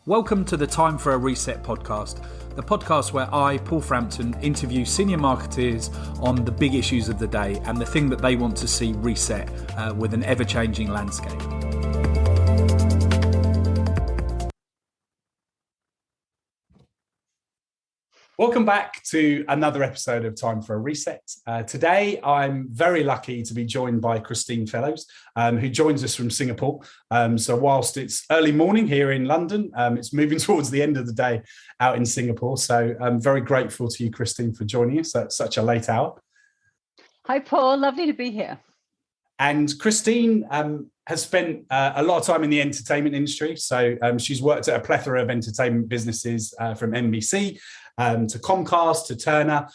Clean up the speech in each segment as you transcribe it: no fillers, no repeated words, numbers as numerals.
Welcome to the Time for a Reset podcast, the podcast where I, Paul Frampton, interview senior marketers on the big issues of the day and the thing that they want to see reset with an ever-changing landscape. Welcome back to another episode of Time for a Reset. Today, I'm very lucky to be joined by Christine Fellows, who joins us from Singapore. So whilst it's early morning here in London, it's moving towards the end of the day out in Singapore. So I'm very grateful to you, Christine, for joining us at such a late hour. Hi, Paul. Lovely to be here. And Christine has spent a lot of time in the entertainment industry. So she's worked at a plethora of entertainment businesses from NBC to Comcast to Turner.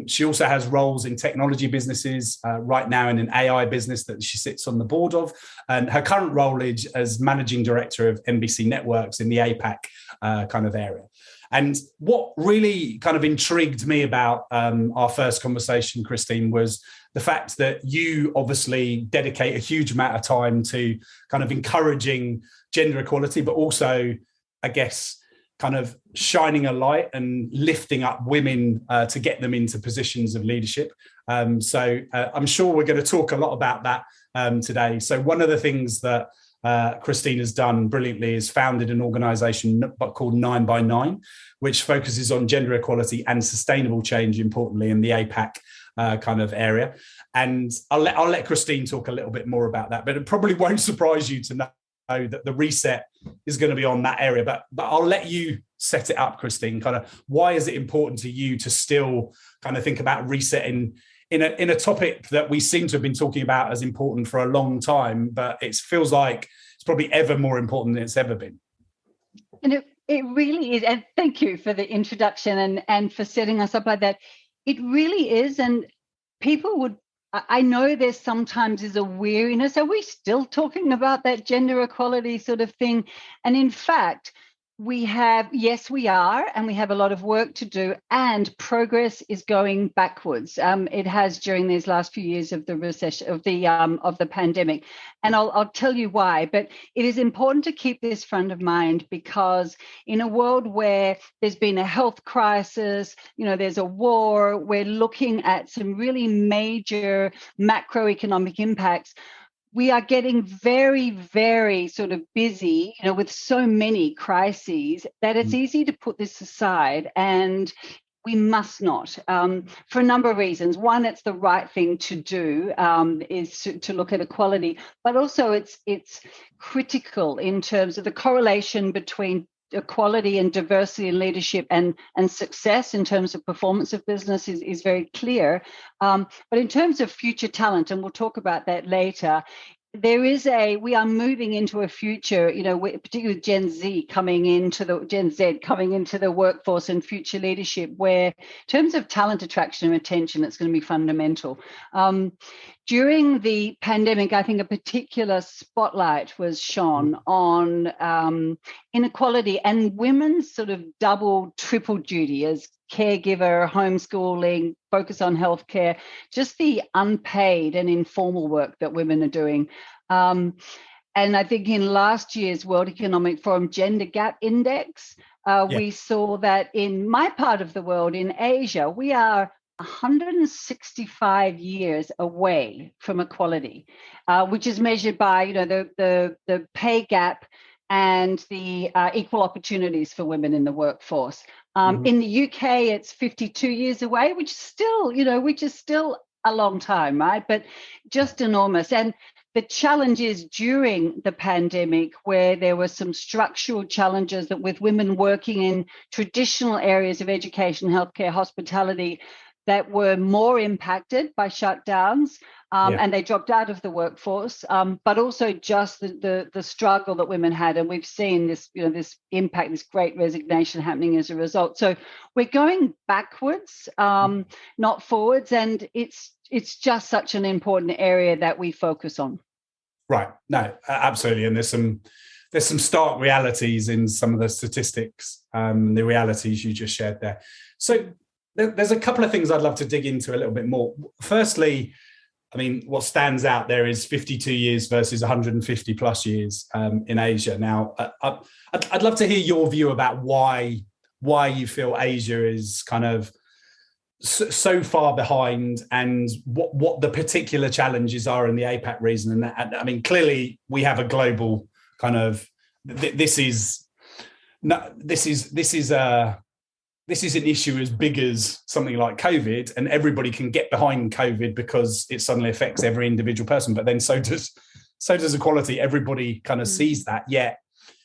She also has roles in technology businesses, right now in an AI business that she sits on the board of. And her current role is as Managing Director of NBC Networks in the APAC kind of area. And what really kind of intrigued me about our first conversation, Christine, was the fact that you obviously dedicate a huge amount of time to kind of encouraging gender equality, but also, I guess, kind of shining a light and lifting up women to get them into positions of leadership. So I'm sure we're going to talk a lot about that today. So one of the things that Christine has done brilliantly is founded an organisation called 9x9, which focuses on gender equality and sustainable change, importantly, in the APAC kind of area. And I'll let Christine talk a little bit more about that, but it probably won't surprise you to know that the reset is going to be on that area. But I'll let you set it up, Christine. Kind of why is it important to you to still kind of think about resetting in a topic that we seem to have been talking about as important for a long time, but it feels like it's probably ever more important than it's ever been. And it really is. And thank you for the introduction and for setting us up like that. It really is. And I know there sometimes is a weariness. Are we still talking about that gender equality sort of thing? And in fact, we are, and we have a lot of work to do, and progress is going backwards. It has during these last few years of the recession, of the pandemic, and I'll tell you why. But it is important to keep this front of mind, because in a world where there's been a health crisis, there's a war, we're looking at some really major macroeconomic impacts. We are getting very, very sort of busy, with so many crises that it's easy to put this aside, and we must not, for a number of reasons. One, it's the right thing to do, is to look at equality, but also it's critical in terms of the correlation between equality and diversity in leadership and success in terms of performance of business is very clear. But in terms of future talent, and we'll talk about that later, we are moving into a future, particularly with Gen Z coming into the workforce and future leadership, where in terms of talent attraction and retention, it's going to be fundamental. During the pandemic, I think a particular spotlight was shone on inequality and women's sort of double, triple duty as caregiver, homeschooling, focus on healthcare, just the unpaid and informal work that women are doing. And I think in last year's World Economic Forum Gender Gap Index, we saw that in my part of the world, in Asia, we are 165 years away from equality, which is measured by the pay gap and the equal opportunities for women in the workforce. In the UK, it's 52 years away, which is still a long time, right? But just enormous. And the challenges during the pandemic, where there were some structural challenges that with women working in traditional areas of education, healthcare, hospitality, that were more impacted by shutdowns, and they dropped out of the workforce, but also just the struggle that women had. And we've seen this, this impact, this great resignation happening as a result. So we're going backwards, not forwards. And it's just such an important area that we focus on. Right. No, absolutely. And there's some stark realities in some of the statistics, the realities you just shared there. So there's a couple of things I'd love to dig into a little bit more. Firstly, I mean, what stands out there is 52 years versus 150 plus years in Asia. Now, I'd love to hear your view about why you feel Asia is kind of so far behind, and what the particular challenges are in the APAC region. And that, I mean, clearly we have a global kind of this is an issue as big as something like COVID, and everybody can get behind COVID because it suddenly affects every individual person. But then so does equality. Everybody kind of sees that. Yet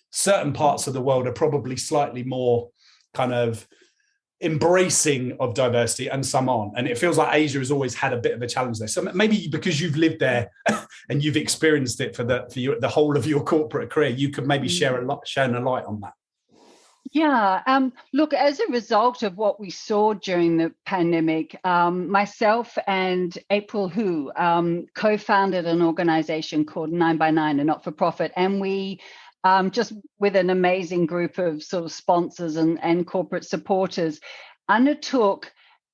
certain parts of the world are probably slightly more kind of embracing of diversity, and some aren't. And it feels like Asia has always had a bit of a challenge there. So maybe because you've lived there and you've experienced it for the whole of your corporate career, you could maybe shine a light on that. Yeah. Look, as a result of what we saw during the pandemic, myself and April Hu co-founded an organization called 9x9, a not-for-profit, and we just with an amazing group of sort of sponsors and corporate supporters, undertook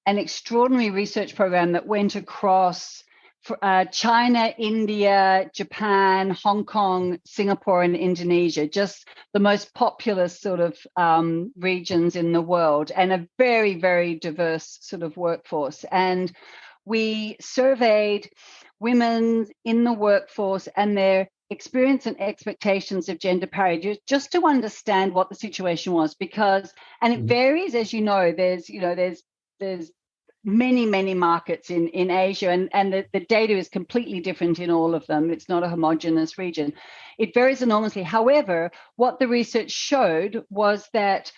an extraordinary research program that went across China, India, Japan, Hong Kong, Singapore, and Indonesia, just the most populous sort of regions in the world, and a very, very diverse sort of workforce. And we surveyed women in the workforce and their experience and expectations of gender parity, just to understand what the situation was, because, and it varies, as you know, there's many markets in Asia, and the data is completely different in all of them. It's not a homogeneous region. It varies enormously. However, what the research showed was that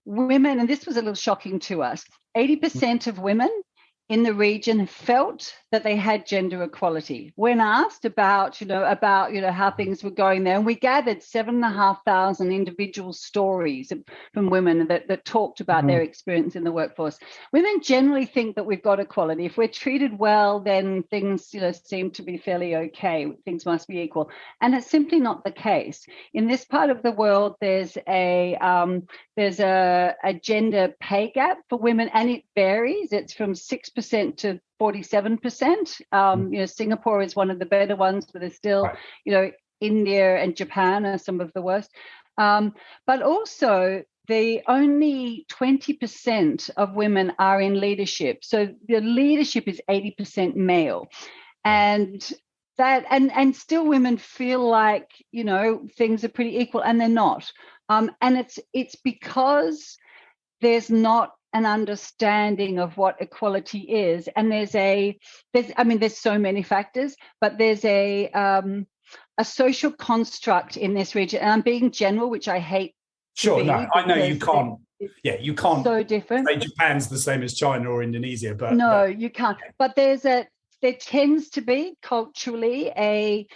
women, and this was a little shocking to us, 80% of women in the region felt that they had gender equality. When asked about how things were going there, and we gathered 7,500 individual stories from women that talked about their experience in the workforce. Women generally think that we've got equality. If we're treated well, then things seem to be fairly okay. Things must be equal, and it's simply not the case. In this part of the world, there's a gender pay gap for women, and it varies. It's from 6% to 47%. Singapore is one of the better ones, but there's still, India and Japan are some of the worst. But also, the only 20% of women are in leadership. So the leadership is 80% male, and that, and still women feel like things are pretty equal, and they're not. And it's because there's not an understanding of what equality is, and there's so many factors, but there's a social construct in this region, and I'm being general, which I hate. Sure, no, I know you can't. Yeah, you can't. So different. Say Japan's the same as China or Indonesia, but no, you can't. But there tends to be culturally a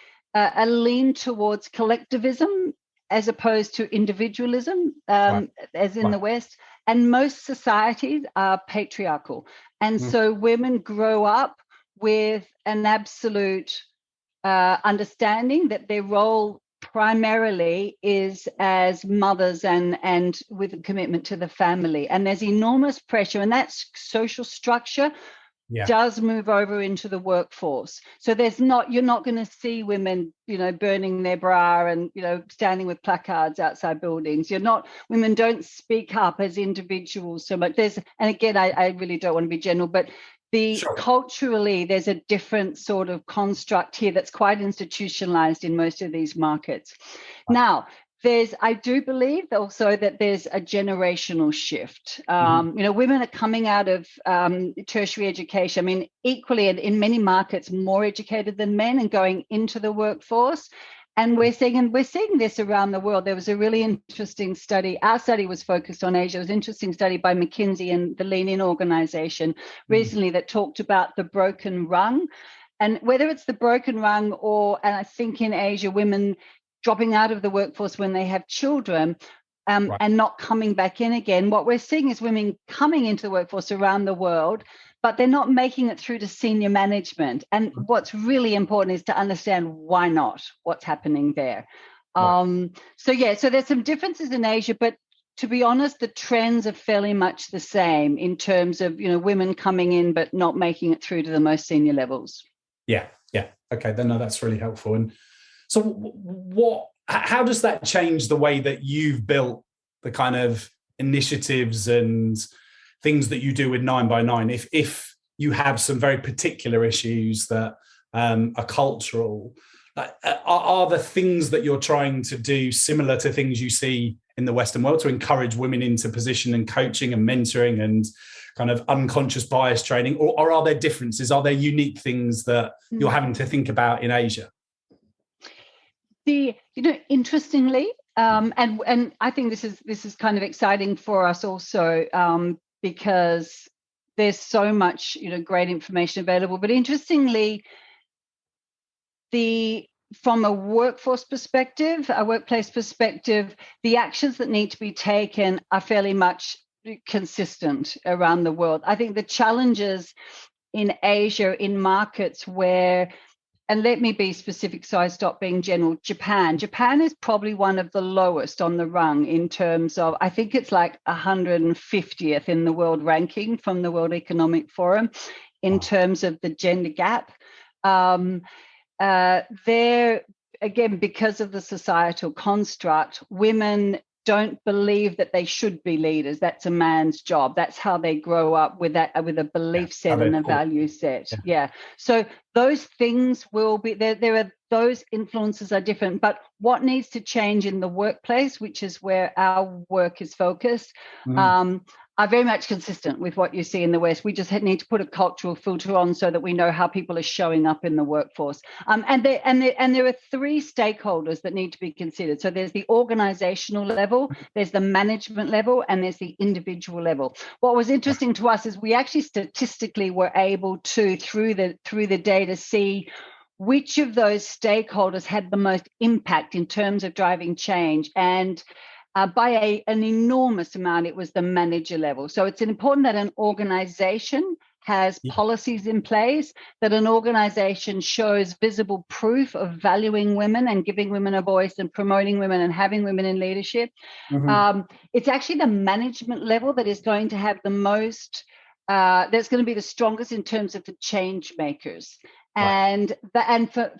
lean towards collectivism as opposed to individualism, as in the West. And most societies are patriarchal. And so women grow up with an absolute understanding that their role primarily is as mothers and with a commitment to the family. And there's enormous pressure, and that social structure does move over into the workforce. So you're not going to see women, burning their bra and, standing with placards outside buildings. Women don't speak up as individuals so much. And again, I really don't want to be general, but culturally, there's a different sort of construct here that's quite institutionalized in most of these markets. Now, I do believe also that there's a generational shift. Women are coming out of tertiary education. I mean, equally in many markets, more educated than men, and going into the workforce. And we're seeing this around the world. There was a really interesting study. Our study was focused on Asia. It was an interesting study by McKinsey and the Lean In organization recently that talked about the broken rung. And whether it's the broken rung and I think in Asia, women dropping out of the workforce when they have children and not coming back in again. What we're seeing is women coming into the workforce around the world, but they're not making it through to senior management. And what's really important is to understand why not, what's happening there. So there's some differences in Asia, but to be honest, the trends are fairly much the same in terms of, women coming in, but not making it through to the most senior levels. Yeah, yeah. Okay, then no, that's really helpful. And so how does that change the way that you've built the kind of initiatives and things that you do with 9 by 9? If you have some very particular issues that are cultural, are the things that you're trying to do similar to things you see in the Western world to encourage women into position and coaching and mentoring and kind of unconscious bias training, or are there differences? Are there unique things that you're having to think about in Asia? Interestingly, and I think this is kind of exciting for us also, because there's so much great information available. But interestingly, from a workforce perspective, a workplace perspective, the actions that need to be taken are fairly much consistent around the world. I think the challenges in Asia, in markets where, and let me be specific so I stop being general, Japan is probably one of the lowest on the rung in terms of, I think it's like 150th in the world ranking from the World Economic Forum in terms of the gender gap. There, again, because of the societal construct, women don't believe that they should be leaders. That's a man's job. That's how they grow up with a belief set and a value set. Yeah. So those things will be there. Those influences are different. But what needs to change in the workplace, which is where our work is focused, are very much consistent with what you see in the West. We just need to put a cultural filter on so that we know how people are showing up in the workforce. And there are three stakeholders that need to be considered. So there's the organizational level, there's the management level, and there's the individual level. What was interesting to us is we actually statistically were able to, through the data, see which of those stakeholders had the most impact in terms of driving change. And by an enormous amount, it was the manager level. So it's important that an organization has policies in place, that an organization shows visible proof of valuing women and giving women a voice and promoting women and having women in leadership. It's actually the management level that is going to have the most, that's going to be the strongest in terms of the change makers. And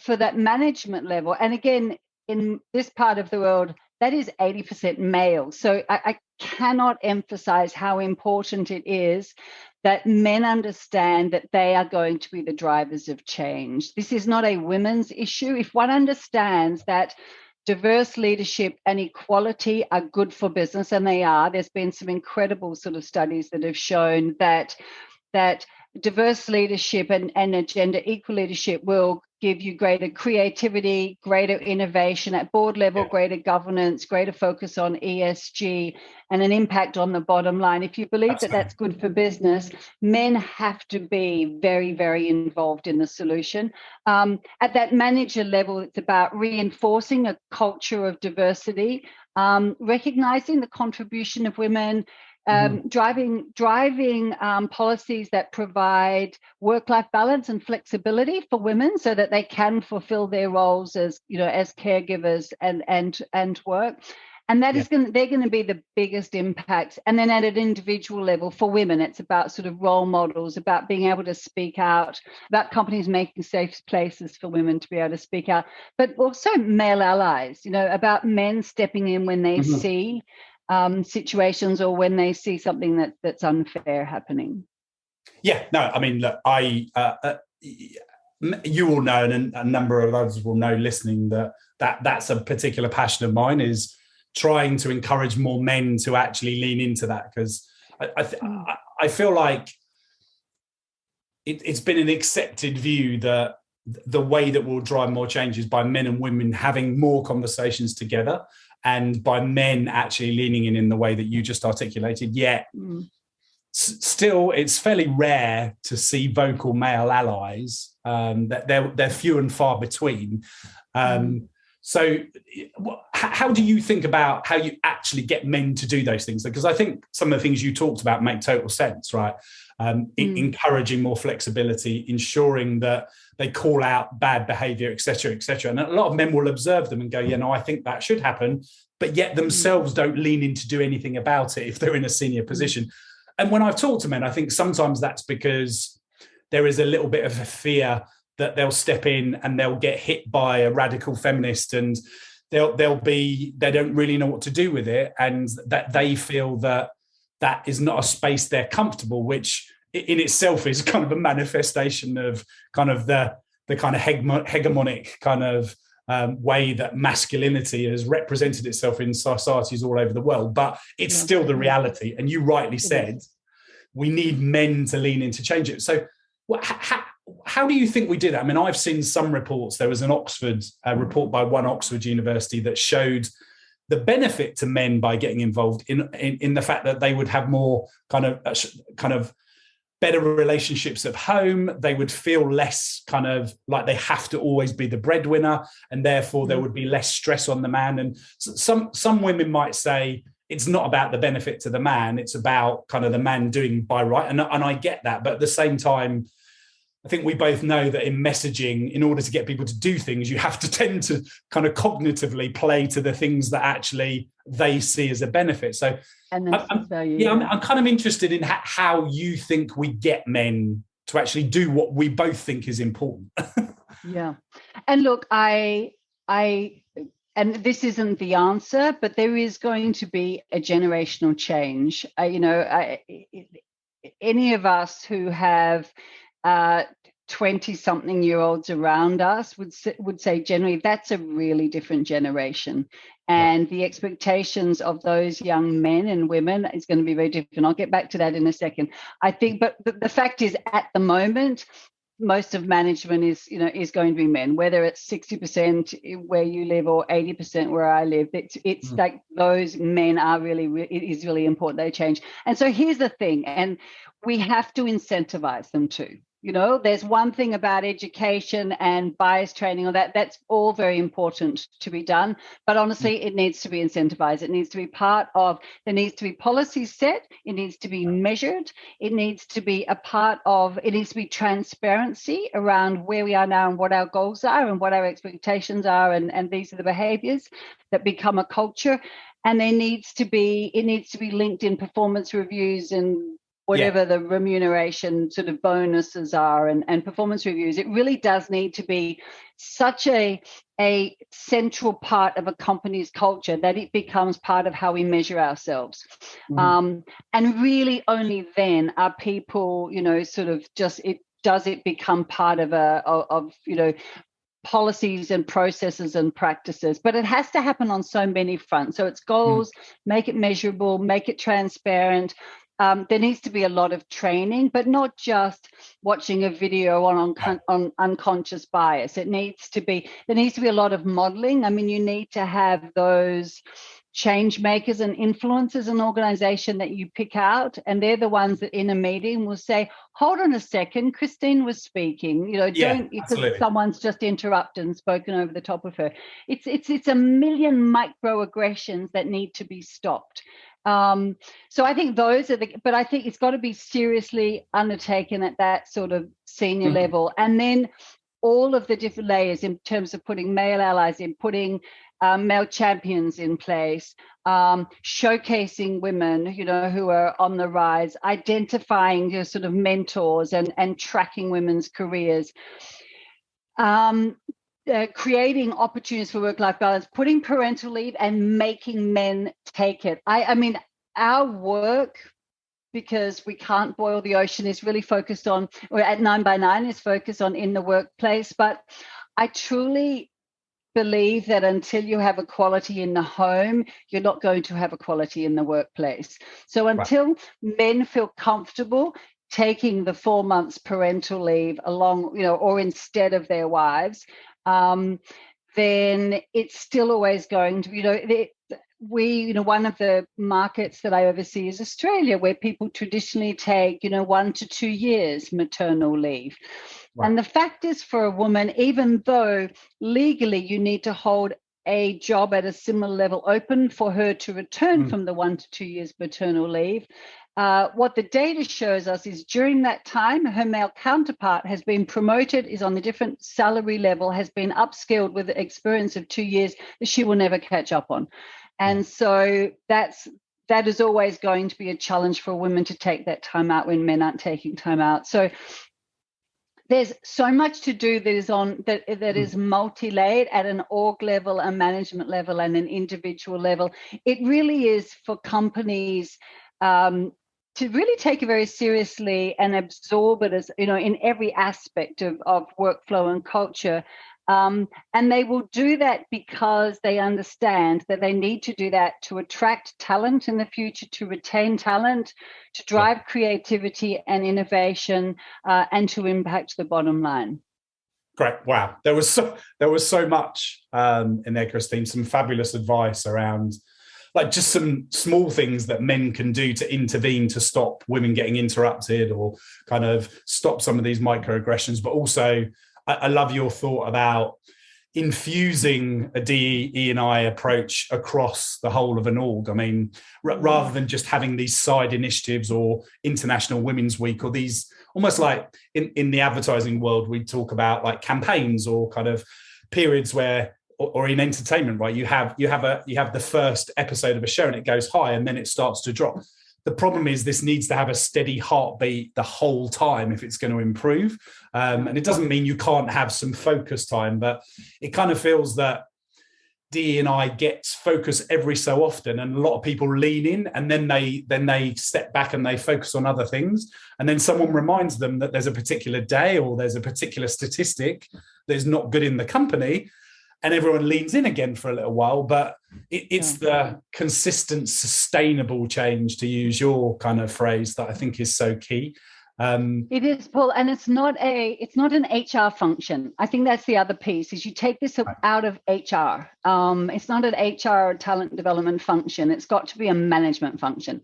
for that management level, and again, in this part of the world, that is 80% male. So I cannot emphasize how important it is that men understand that they are going to be the drivers of change. This is not a women's issue. If one understands that diverse leadership and equality are good for business, and they are, there's been some incredible sort of studies that have shown that diverse leadership and gender equal leadership will give you greater creativity, greater innovation at board level, greater governance, greater focus on ESG, and an impact on the bottom line. If you believe that that's good for business, men have to be very, very involved in the solution. At that manager level, it's about reinforcing a culture of diversity, recognizing the contribution of women, driving policies that provide work-life balance and flexibility for women so that they can fulfill their roles as caregivers and work. And that is they're going to be the biggest impacts. And then at an individual level for women, it's about sort of role models, about being able to speak out, about companies making safe places for women to be able to speak out, but also male allies, about men stepping in when they see situations or when they see something that's unfair happening. Yeah, no, I mean, look, you will know, and a number of others will know listening, that's a particular passion of mine, is trying to encourage more men to actually lean into that, because I feel like it's been an accepted view that the way that we'll drive more change is by men and women having more conversations together, and by men actually leaning in the way that you just articulated. Yet, still, it's fairly rare to see vocal male allies. That they're few and far between. So how do you think about how you actually get men to do those things? Because I think some of the things you talked about make total sense, right? Encouraging more flexibility, ensuring that they call out bad behavior, et cetera, et cetera. And a lot of men will observe them and go, I think that should happen, but yet themselves don't lean in to do anything about it if they're in a senior position. And when I've talked to men, I think sometimes that's because there is a little bit of a fear that they'll step in and they'll get hit by a radical feminist, and they don't really know what to do with it, and that they feel that is not a space they're comfortable, which in itself is kind of a manifestation of kind of the kind of hegemonic kind of way that masculinity has represented itself in societies all over the world. But it's still the reality. And you rightly said, we need men to lean in to change it. So how do you think we did it? I mean, I've seen some reports. There was an Oxford report by one Oxford university that showed the benefit to men by getting involved in the fact that they would have more kind of better relationships at home. They would feel less kind of like they have to always be the breadwinner, and therefore there would be less stress on the man. And some women might say it's not about the benefit to the man, it's about kind of the man doing by right. And I get that. But at the same time, I think we both know that in messaging, in order to get people to do things, you have to tend to kind of cognitively play to the things that actually they see as a benefit. So I'm kind of interested in how you think we get men to actually do what we both think is important. Yeah. And look, and this isn't the answer, but there is going to be a generational change. Any of us who have 20-something-year-olds around us would say generally that's a really different generation. And the expectations of those young men and women is going to be very different. I'll get back to that in a second. I think, but the fact is, at the moment, most of management is going to be men, whether it's 60% where you live or 80% where I live. It's like those men are it is really important they change. And so here's the thing, and we have to incentivize them too. There's one thing about education and bias training, or that's all very important to be done. But honestly, it needs to be incentivized. It needs to be there needs to be policies set. It needs to be measured. It needs to be it needs to be transparency around where we are now and what our goals are and what our expectations are. And these are the behaviors that become a culture. And it needs to be linked in performance reviews and whatever the remuneration sort of bonuses are and performance reviews. It really does need to be such a central part of a company's culture that it becomes part of how we measure ourselves. And really only then are people, it become part of policies and processes and practices. But it has to happen on so many fronts. So it's goals, make it measurable, make it transparent. There needs to be a lot of training, but not just watching a video on unconscious bias. There needs to be a lot of modeling. I mean, you need to have those change makers and influencers in an organization that you pick out, and they're the ones that in a meeting will say, hold on a second, Christine was speaking, don't, because someone's just interrupted and spoken over the top of her. It's a million microaggressions that need to be stopped. So I think but I think it's got to be seriously undertaken at that sort of senior level. And then all of the different layers in terms of putting male allies in, putting male champions in place, showcasing women, who are on the rise, identifying your sort of mentors and tracking women's careers. Creating opportunities for work-life balance, putting parental leave and making men take it. I mean, our work, because we can't boil the ocean, is really focused on, or at 9x9 is focused on in the workplace. But I truly believe that until you have equality in the home, you're not going to have equality in the workplace. So until men feel comfortable taking the 4 months parental leave along, or instead of their wives, then it's still always going to, one of the markets that I oversee is Australia, where people traditionally take, 1 to 2 years maternal leave. Right. And the fact is, for a woman, even though legally you need to hold a job at a similar level open for her to return from the 1 to 2 years maternal leave, what the data shows us is during that time, her male counterpart has been promoted, is on a different salary level, has been upskilled with the experience of 2 years that she will never catch up on. And so that is always going to be a challenge for women to take that time out when men aren't taking time out. So there's so much to do that is on that is multi-layered at an org level, a management level, and an individual level. It really is for companies to really take it very seriously and absorb it as, in every aspect of workflow and culture. And they will do that because they understand that they need to do that to attract talent in the future, to retain talent, to drive creativity and innovation, and to impact the bottom line. Great. Wow. There was so much in there, Christine, some fabulous advice around like just some small things that men can do to intervene to stop women getting interrupted or kind of stop some of these microaggressions. But also, I love your thought about infusing a DE&I approach across the whole of an org. I mean, rather than just having these side initiatives or International Women's Week or these almost like in the advertising world, we talk about like campaigns or kind of periods where, or in entertainment, right? You have the first episode of a show and it goes high and then it starts to drop. The problem is this needs to have a steady heartbeat the whole time if it's going to improve. And it doesn't mean you can't have some focus time, but it kind of feels that DE&I gets focus every so often, and a lot of people lean in and then they step back and they focus on other things. And then someone reminds them that there's a particular day or there's a particular statistic that's not good in the company. And everyone leans in again for a little while, but it's the consistent, sustainable change, to use your kind of phrase, that I think is so key. It is, Paul, and it's not an HR function. I think that's the other piece, is you take this out of HR. It's not an HR or talent development function. It's got to be a management function.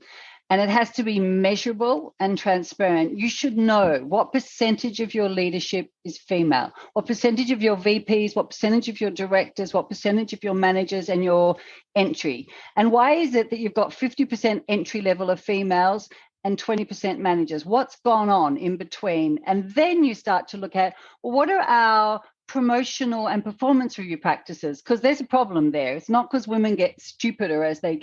And it has to be measurable and transparent. You should know what percentage of your leadership is female, what percentage of your VPs, what percentage of your directors, what percentage of your managers and your entry. And why is it that you've got 50% entry level of females and 20% managers? What's gone on in between? And then you start to look at, well, what are our promotional and performance review practices? Because there's a problem there. It's not because women get stupider as they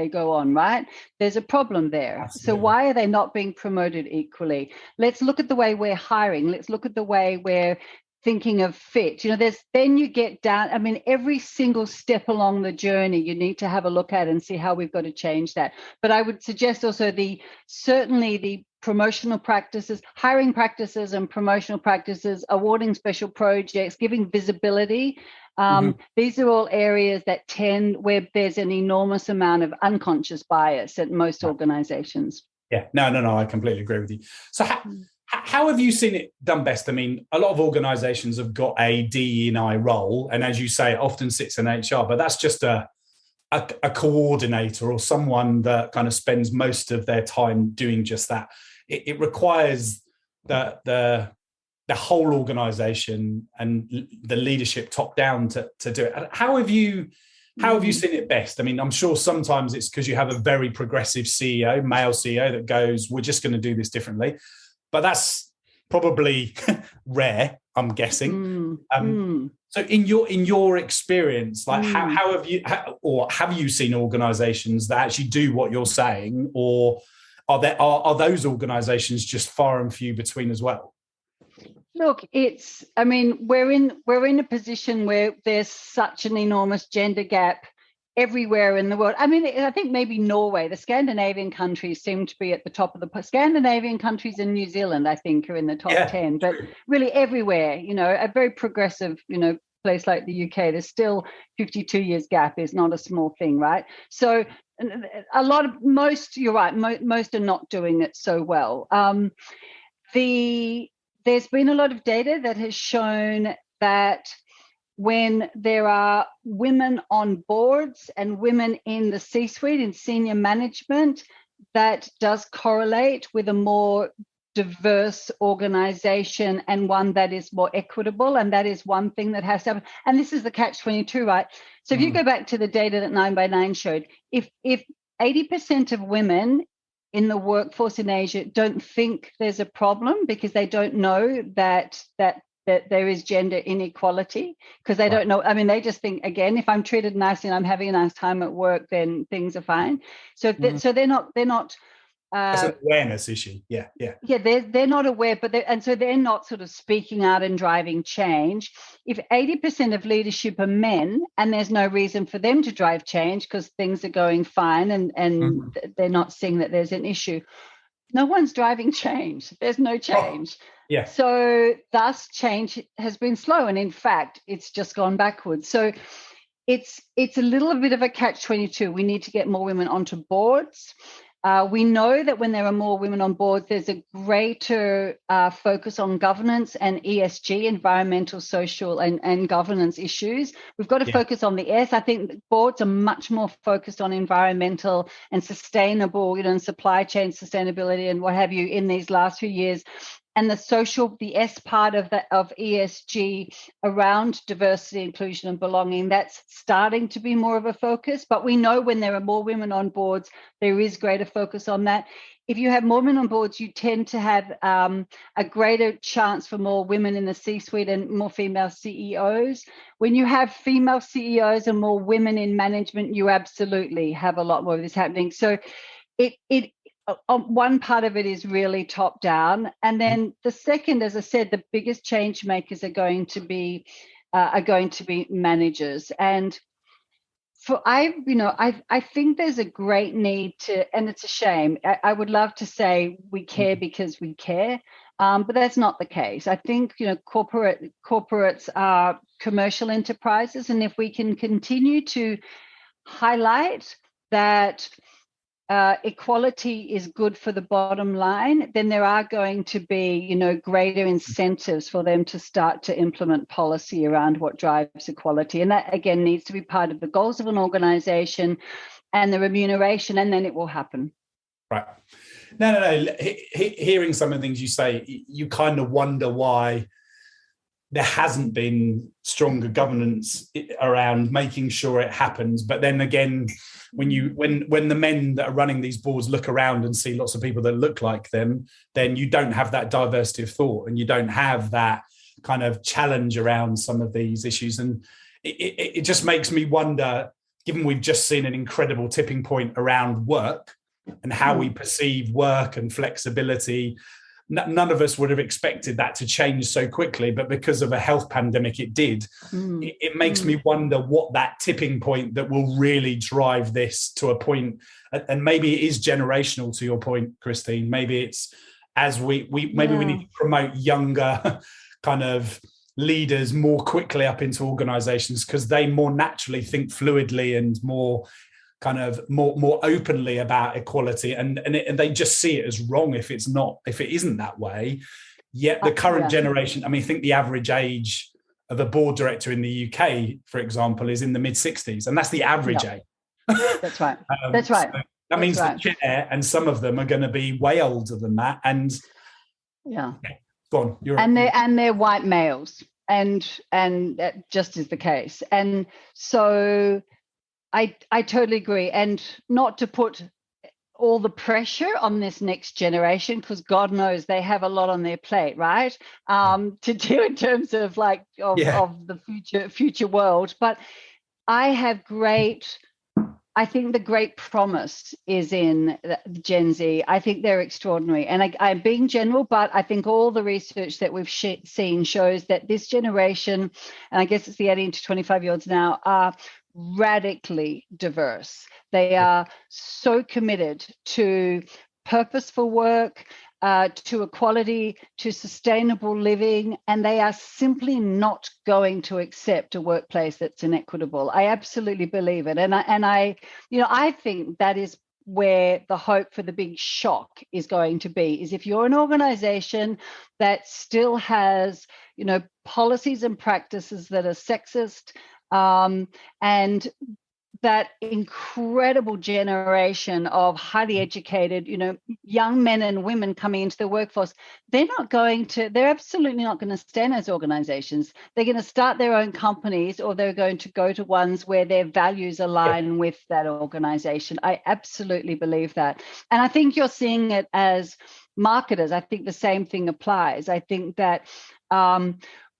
go on, right? There's a problem there. Absolutely. So why are they not being promoted equally? Let's look at the way we're hiring. Let's look at the way we're thinking of fit. Then you get down, I mean, every single step along the journey you need to have a look at and see how we've got to change that. But I would suggest also certainly the promotional practices, hiring practices and promotional practices, awarding special projects, giving visibility. These are all areas that where there's an enormous amount of unconscious bias at most organizations. Yeah, no, I completely agree with you. So how have you seen it done best? I mean, a lot of organizations have got a DE&I role, and as you say, it often sits in HR, but that's just a coordinator or someone that kind of spends most of their time doing just that. It requires the whole organization and the leadership top down to do it. How have you seen it best? I mean, I'm sure sometimes it's because you have a very progressive CEO, male CEO, that goes, we're just going to do this differently. But that's probably rare, I'm guessing. So in your experience, like have you seen organizations that actually do what you're saying, or are those organizations just far and few between as well? Look, we're in a position where there's such an enormous gender gap everywhere in the world. I mean, I think maybe Norway, the Scandinavian countries seem to be at the top of the Scandinavian countries, and New Zealand, I think, are in the top 10, but really everywhere, a very progressive, place like the UK, there's still 52 years gap is not a small thing, right? So you're right, most are not doing it so well. There's been a lot of data that has shown that when there are women on boards and women in the C-suite, in senior management, that does correlate with a more diverse organization and one that is more equitable. And that is one thing that has to happen. And this is the catch-22, right? So if you go back to the data that 9x9 showed, if 80% of women in the workforce in Asia don't think there's a problem because they don't know that there is gender inequality, because they don't know. I mean, they just think, again, if I'm treated nicely and I'm having a nice time at work, then things are fine. So they're not That's an awareness issue. Yeah. They're not aware, but so they're not sort of speaking out and driving change. If 80% of leadership are men, and there's no reason for them to drive change because things are going fine, and they're not seeing that there's an issue, no one's driving change. There's no change. Yeah. So thus change has been slow, and in fact, it's just gone backwards. So it's a little bit of a catch-22. We need to get more women onto boards. We know that when there are more women on board, there's a greater focus on governance and ESG, environmental, social, and governance issues. We've got to focus on the S. I think boards are much more focused on environmental and sustainable, and supply chain sustainability and what have you in these last few years. And the social, the S part of ESG around diversity, inclusion, and belonging, that's starting to be more of a focus. But we know when there are more women on boards, there is greater focus on that. If you have more women on boards, you tend to have a greater chance for more women in the C-suite and more female CEOs. When you have female CEOs and more women in management, you absolutely have a lot more of this happening. So one part of it is really top down, and then the second, as I said, the biggest change makers are going to be managers. And I think there's a great need to, and it's a shame. I would love to say we care because we care, but that's not the case. I think corporates are commercial enterprises, and if we can continue to highlight that equality is good for the bottom line, then there are going to be, greater incentives for them to start to implement policy around what drives equality. And that, again, needs to be part of the goals of an organization and the remuneration, and then it will happen. Right. No. Hearing some of the things you say, you kind of wonder why there hasn't been stronger governance around making sure it happens. But then again, when the men that are running these boards look around and see lots of people that look like them, then you don't have that diversity of thought, and you don't have that kind of challenge around some of these issues. And it just makes me wonder, given we've just seen an incredible tipping point around work and how we perceive work and flexibility. None of us would have expected that to change so quickly, but because of a health pandemic, it did. It makes me wonder what that tipping point that will really drive this to a point, and maybe it is generational, to your point, Christine. Maybe it's as we need to promote younger kind of leaders more quickly up into organizations, because they more naturally think fluidly and more kind of more openly about equality, and they just see it as wrong if it isn't that way. Yet the current generation, I think the average age of a board director in the UK, for example, is in the mid-60s, and that's the average age. That's right. That's right. So that means the chair, and some of them are going to be way older than that. And go on. They're white males, and that just is the case. And so I totally agree, and not to put all the pressure on this next generation, because God knows they have a lot on their plate, right? To do in terms of of the future world. But I think the great promise is in the Gen Z. I think they're extraordinary, and I'm being general, but I think all the research that we've seen shows that this generation, and I guess it's the 18 to 25-year-olds now, are radically diverse. They are so committed to purposeful work, to equality, to sustainable living, and they are simply not going to accept a workplace that's inequitable. I absolutely believe it, and I think that is where the hope for the big shock is going to be, is if you're an organization that still has, policies and practices that are sexist, and that incredible generation of highly educated, young men and women coming into the workforce, they're absolutely not going to stay in those organizations. They're going to start their own companies, or they're going to go to ones where their values align with that organization. I absolutely believe that. And I think you're seeing it as marketers. I think the same thing applies. I think that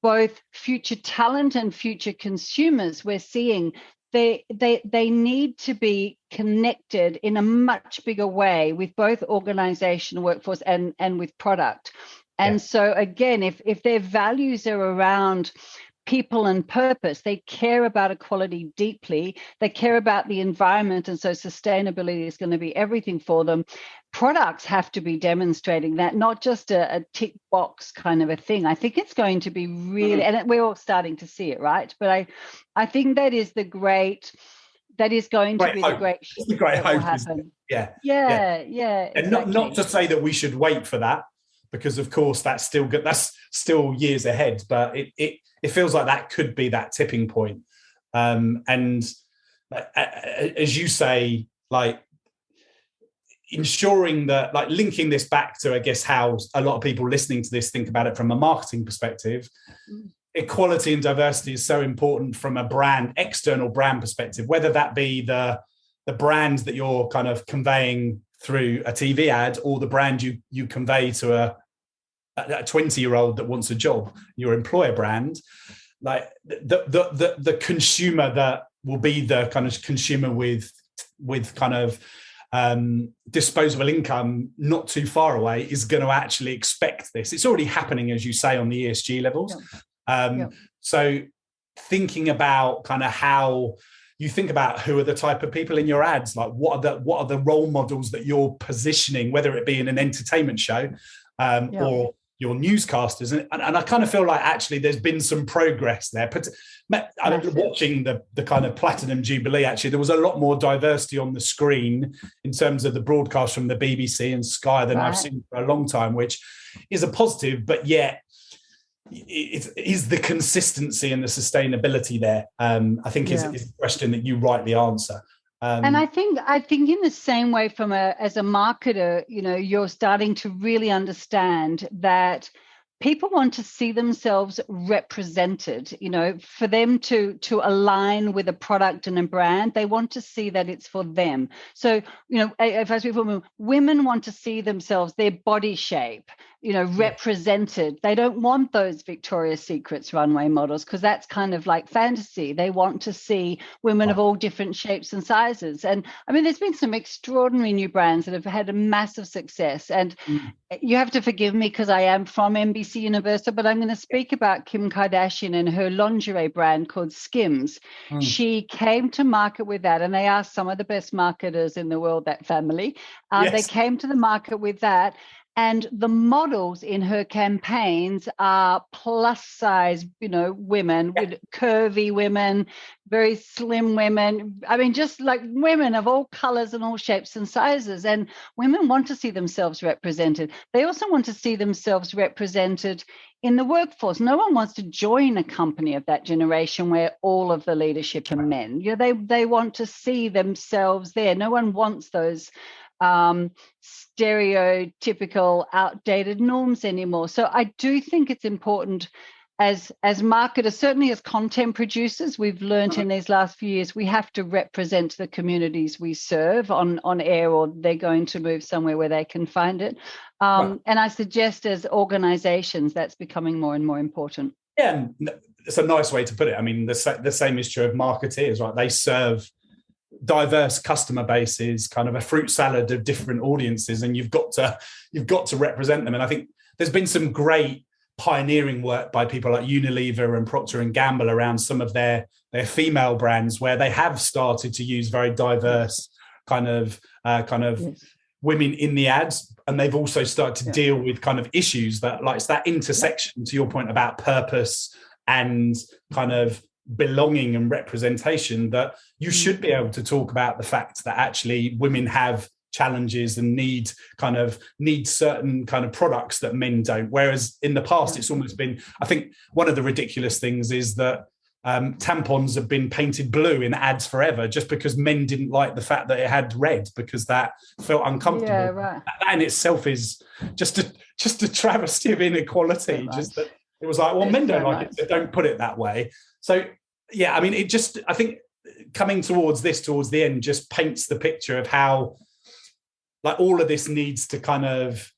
both future talent and future consumers, we're seeing they need to be connected in a much bigger way with both organization, workforce, and with product. And so again, if their values are around people and purpose, they care about equality deeply, they care about the environment, and so sustainability is going to be everything for them. Products have to be demonstrating that, not just a tick box kind of a thing. I think it's going to be really, and we're all starting to see it, right? But I think that is the great, that is going to be the great shift that will happen. Yeah, exactly. And not to say that we should wait for that, because of course that's still good, that's still years ahead, but it feels like that could be that tipping point. And as you say, like ensuring that, like linking this back to, I guess, how a lot of people listening to this think about it from a marketing perspective, equality and diversity is so important from a brand, external brand perspective, whether that be the brand that you're kind of conveying through a TV ad, or the brand you convey to a 20-year-old that wants a job, your employer brand. Like the consumer that will be the kind of consumer with kind of disposable income not too far away is going to actually expect this. It's already happening, as you say, on the ESG levels. So thinking about kind of how you think about who are the type of people in your ads, like what are the role models that you're positioning, whether it be in an entertainment show or your newscasters. And I kind of feel like actually there's been some progress there. Watching the kind of Platinum Jubilee, actually, there was a lot more diversity on the screen in terms of the broadcast from the BBC and Sky than I've seen for a long time, which is a positive, but yet is the consistency and the sustainability there? I think is a question that you rightly answer. And I think in the same way, as a marketer, you're starting to really understand that people want to see themselves represented. For them to align with a product and a brand, they want to see that it's for them. So, as women want to see themselves, their body shape, represented. They don't want those Victoria's Secrets runway models, because that's kind of like fantasy. They want to see women of all different shapes and sizes. And I mean, there's been some extraordinary new brands that have had a massive success. And you have to forgive me because I am from NBC Universal, but I'm going to speak about Kim Kardashian and her lingerie brand called Skims. She came to market with that, and they are some of the best marketers in the world, that family. They came to the market with that. And the models in her campaigns are plus size, women, with curvy women, very slim women. I mean, just like women of all colors and all shapes and sizes. And women want to see themselves represented. They also want to see themselves represented in the workforce. No one wants to join a company of that generation where all of the leadership are men. They want to see themselves there. No one wants those stereotypical, outdated norms anymore. So I do think it's important as marketers, certainly as content producers, we've learned in these last few years, we have to represent the communities we serve on air, or they're going to move somewhere where they can find it. And I suggest as organizations, that's becoming more and more important. Yeah, it's a nice way to put it. I mean, the same is true of marketeers, right? They serve diverse customer bases, kind of a fruit salad of different audiences, and you've got to represent them. And I think there's been some great pioneering work by people like Unilever and Procter and Gamble around some of their female brands, where they have started to use very diverse kind of women in the ads, and they've also started to deal with kind of issues that, like, it's that intersection to your point about purpose and kind of belonging and representation, that you should be able to talk about the fact that actually women have challenges and need certain kind of products that men don't. Whereas in the past, it's almost been, I think one of the ridiculous things is that tampons have been painted blue in ads forever, just because men didn't like the fact that it had red, because that felt uncomfortable. Yeah, right. That in itself is just a travesty of inequality. Just that it was like, well, men don't like it, so don't put it that way. So yeah, I mean, I think coming towards the end just paints the picture of how, like, all of this needs to kind of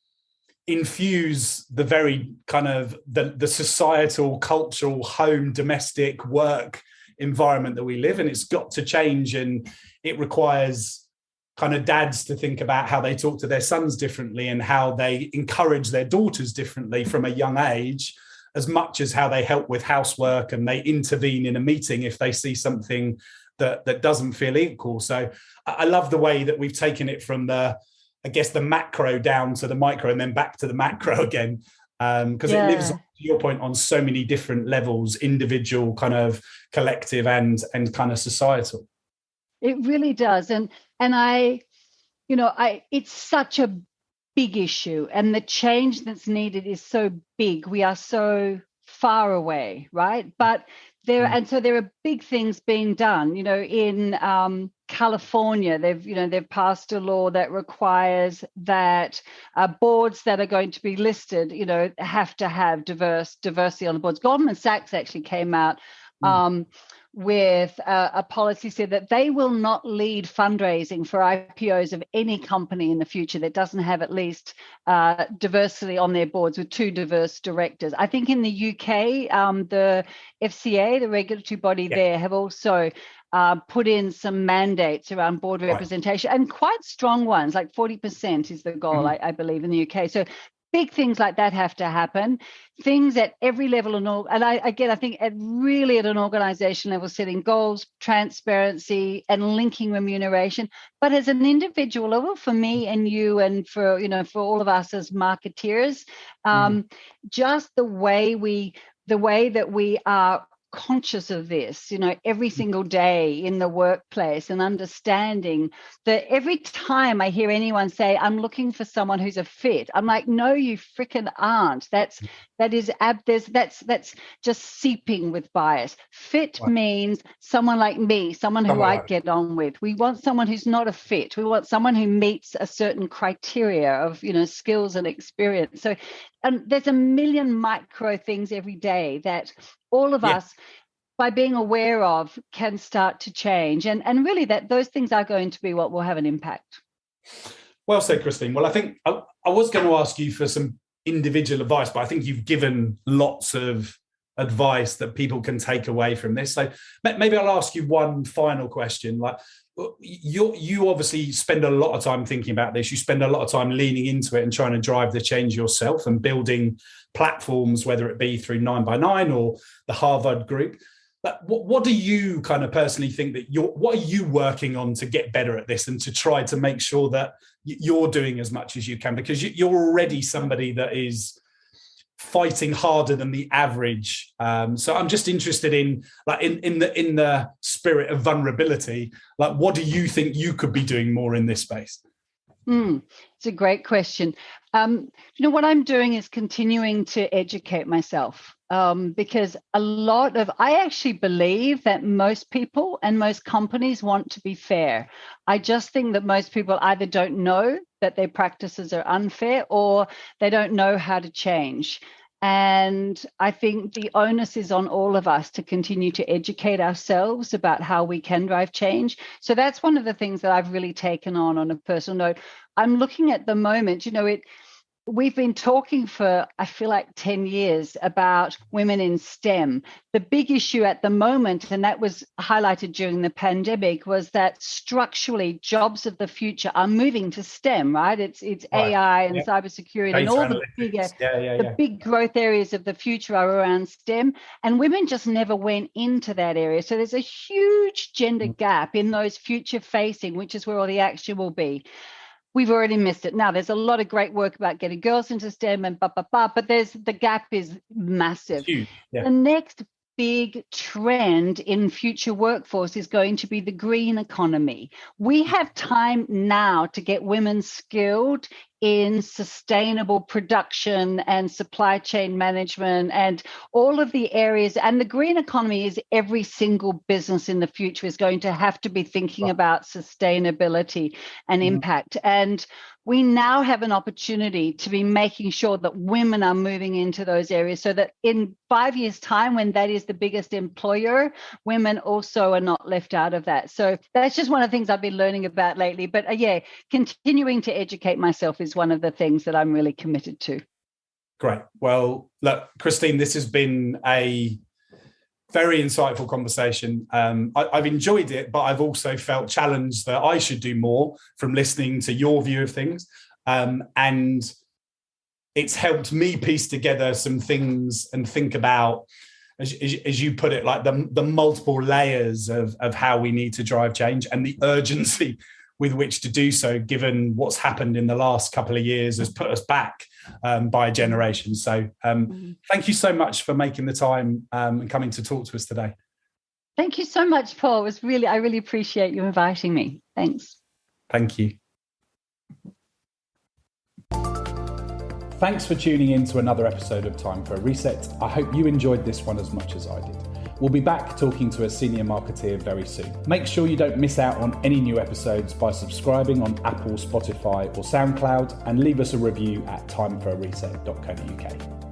infuse the very kind of the societal, cultural, home, domestic, work environment that we live in. It's got to change, and it requires kind of dads to think about how they talk to their sons differently and how they encourage their daughters differently from a young age, as much as how they help with housework and they intervene in a meeting if they see something that doesn't feel equal. So I love the way that we've taken it from the macro down to the micro and then back to the macro again, because it lives, to your point, on so many different levels, individual, kind of collective, and kind of societal. It really does. And it's such a big issue, and the change that's needed is so big. We are so far away, right? But there are big things being done. In California, they've passed a law that requires that boards that are going to be listed, have to have diversity on the boards. Goldman Sachs actually came out with a policy said that they will not lead fundraising for IPOs of any company in the future that doesn't have at least diversity on their boards with 2 diverse directors. I think in the UK, the FCA, the regulatory body there, have also put in some mandates around board representation, and quite strong ones, like 40% is the goal, I believe, in the UK. So big things like that have to happen. Things at every level, and I think at an organization level, setting goals, transparency, and linking remuneration. But as an individual level, for me and you, and for all of us as marketeers, just the way that we are conscious of this, every single day in the workplace, and understanding that every time I hear anyone say, I'm looking for someone who's a fit, I'm like, no, you freaking aren't. That's just seeping with bias. Fit means someone like me, someone who I get on with. We want someone who's not a fit. We want someone who meets a certain criteria of, skills and experience. So, and there's a million micro things every day that all of us, by being aware of, can start to change. And really that those things are going to be what will have an impact. Well said, Christine. Well, I think I was going to ask you for some individual advice, but I think you've given lots of advice that people can take away from this. So maybe I'll ask you one final question. Like, you obviously spend a lot of time thinking about this. You spend a lot of time leaning into it and trying to drive the change yourself and building platforms, whether it be through 9x9 or the Harvard group. But what do you kind of personally think that what are you working on to get better at this and to try to make sure that you're doing as much as you can? Because you're already somebody that is fighting harder than the average. So I'm just interested in, like, in the spirit of vulnerability, like, what do you think you could be doing more in this space? It's a great question. What I'm doing is continuing to educate myself, because I actually believe that most people and most companies want to be fair. I just think that most people either don't know that their practices are unfair, or they don't know how to change. And I think the onus is on all of us to continue to educate ourselves about how we can drive change. So that's one of the things that I've really taken on a personal note. I'm looking at the moment, we've been talking for, I feel like, 10 years about women in STEM. The big issue at the moment, and that was highlighted during the pandemic, was that structurally jobs of the future are moving to STEM, right? It's AI and cybersecurity, and all the big growth areas of the future are around STEM. And women just never went into that area. So there's a huge gender gap in those future facing, which is where all the action will be. We've already missed it. Now, there's a lot of great work about getting girls into STEM and but the gap is massive. Huge. Yeah. The next big trend in future workforce is going to be the green economy. We have time now to get women skilled in sustainable production and supply chain management and all of the areas. And the green economy is every single business in the future is going to have to be thinking about sustainability and impact. And we now have an opportunity to be making sure that women are moving into those areas so that in 5 years' time, when that is the biggest employer, women also are not left out of that. So that's just one of the things I've been learning about lately. But continuing to educate myself is one of the things that I'm really committed to. Great. Well, look, Christine, this has been a Very insightful conversation. I've enjoyed it, but I've also felt challenged that I should do more from listening to your view of things. And it's helped me piece together some things and think about, as you put it, like the multiple layers of how we need to drive change and the urgency with which to do so, given what's happened in the last couple of years has put us back by a generation. So thank you so much for making the time and coming to talk to us today. Thank you so much, Paul. I really appreciate you inviting me. Thanks. Thank you. Thanks for tuning in to another episode of Time for a Reset. I hope you enjoyed this one as much as I did. We'll be back talking to a senior marketeer very soon. Make sure you don't miss out on any new episodes by subscribing on Apple, Spotify or SoundCloud, and leave us a review at timeforareset.co.uk.